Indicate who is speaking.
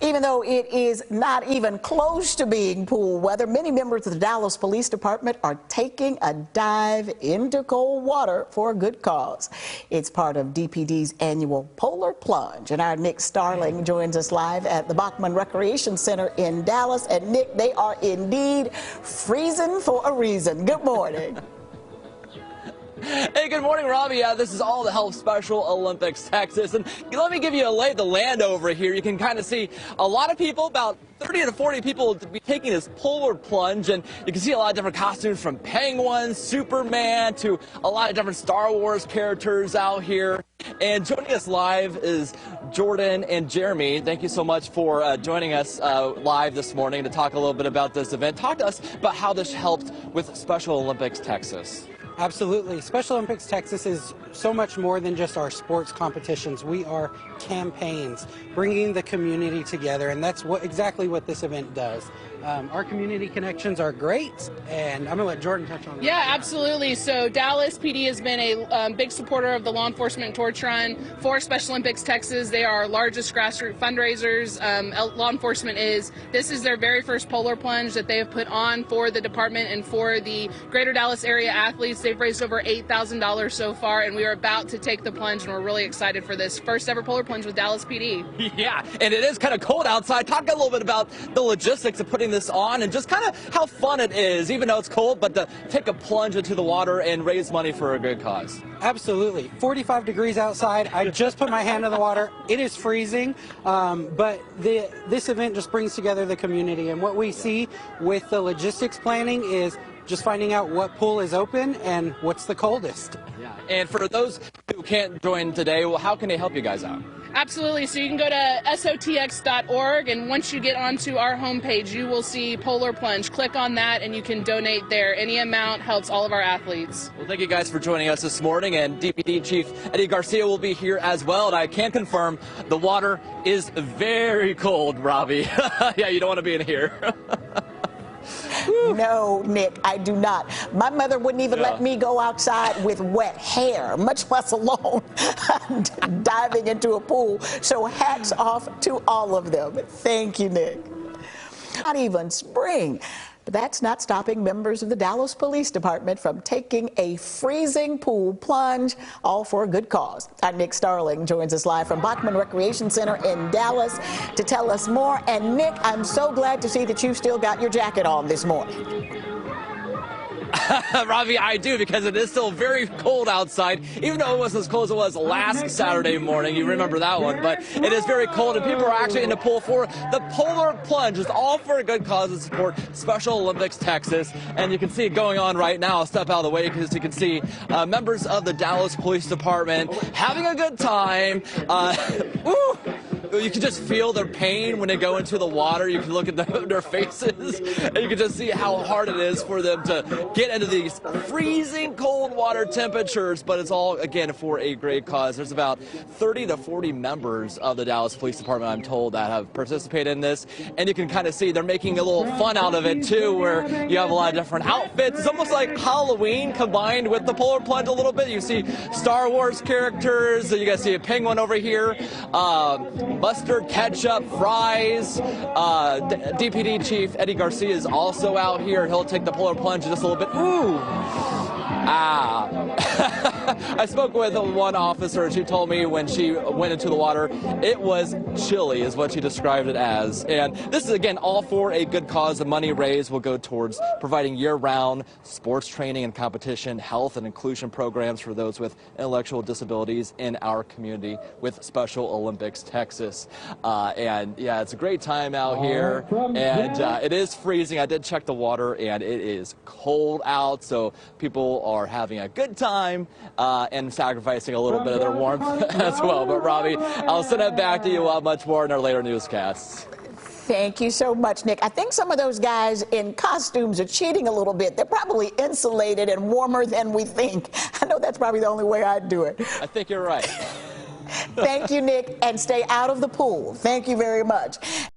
Speaker 1: Even though it is not even close to being pool weather, many members of the Dallas Police Department are taking a dive into cold water for a good cause. It's part of DPD's annual Polar Plunge, and our Nick Starling joins us live at the Bachman Recreation Center in Dallas. And Nick, they are indeed freezing for a reason. Good morning.
Speaker 2: Hey, good morning, Robbie. This is all to help Special Olympics Texas. And let me give you a lay of the land over here. You can kind of see a lot of people, about 30 to 40 people, to be taking this polar plunge. And you can see a lot of different costumes, from penguins, Superman, to a lot of different Star Wars characters out here. And joining us live is Jordan and Jeremy. Thank you so much for joining us live this morning to talk a little bit about this event. Talk to us about how this helped with Special Olympics Texas.
Speaker 3: Absolutely. Special Olympics Texas is so much more than just our sports competitions. We are campaigns, bringing the community together, and that's exactly what this event does. Our community connections are great, and I'm going to let Jordan touch on that.
Speaker 4: Yeah, absolutely. So Dallas PD has been a big supporter of the Law Enforcement Torch Run for Special Olympics Texas. They are our largest grassroots fundraisers. Law enforcement this is their very first polar plunge that they have put on for the department and for the greater Dallas area athletes. They've raised over $8,000 so far, and we are about to take the plunge, and we're really excited for this first ever polar plunge with Dallas PD.
Speaker 2: Yeah, and it is kind of cold outside. Talk a little bit about the logistics of putting this on and just kind of how fun it is, even though it's cold, but to take a plunge into the water and raise money for a good cause.
Speaker 3: Absolutely. 45 degrees outside. I just put my hand in the water. It is freezing, but this event just brings together the community, and what we see with the logistics planning is just finding out what pool is open and what's the coldest.
Speaker 2: Yeah. And for those who can't join today, well, how can they help you guys out?
Speaker 4: Absolutely. So you can go to sotx.org, and once you get onto our homepage, you will see Polar Plunge. Click on that, and you can donate there. Any amount helps all of our athletes.
Speaker 2: Well, thank you guys for joining us this morning, and DPD Chief Eddie Garcia will be here as well. And I can confirm the water is very cold, Robbie. Yeah, you don't want to be in here.
Speaker 1: No, Nick, I do not. My mother wouldn't even let me go outside with wet hair, much less alone diving into a pool. So hats off to all of them. Thank you, Nick. Not even spring. But that's not stopping members of the Dallas Police Department from taking a freezing pool plunge, all for a good cause. Our Nick Starling joins us live from Bachman Recreation Center in Dallas to tell us more. And Nick, I'm so glad to see that you've still got your jacket on this morning.
Speaker 2: Robbie, I do, because it is still very cold outside, even though it wasn't as cold as it was last Saturday morning. You remember that one, but it is very cold, and people are actually in the pool for the Polar Plunge. It's all for a good cause to support Special Olympics Texas, and you can see it going on right now. I'll step out of the way because you can see members of the Dallas Police Department having a good time. You can just feel their pain when they go into the water. You can look at their faces, and you can just see how hard it is for them to get into these freezing cold water temperatures. But it's all, again, for a great cause. There's about 30 to 40 members of the Dallas Police Department, I'm told, that have participated in this. And you can kind of see they're making a little fun out of it, too, where you have a lot of different outfits. It's almost like Halloween combined with the Polar Plunge a little bit. You see Star Wars characters. You guys see a penguin over here. Mustard, ketchup, fries. DPD Chief Eddie Garcia is also out here. He'll take the polar plunge in just a little bit. Ooh. I spoke with one officer. She told me when she went into the water, it was chilly, is what she described it as. And this is, again, all for a good cause. The money raised will go towards providing year-round sports training and competition, health and inclusion programs for those with intellectual disabilities in our community with Special Olympics Texas. And yeah, it's a great time out here, and it is freezing. I did check the water, and it is cold out, so people are having a good time and sacrificing a little bit of their warmth as well. But Robbie, I'll send it back to you much more in our later newscasts.
Speaker 1: Thank you so much, Nick. I think some of those guys in costumes are cheating a little bit. They're probably insulated and warmer than we think. I know that's probably the only way I'd do it.
Speaker 2: I think you're right.
Speaker 1: Thank you, Nick, and stay out of the pool. Thank you very much.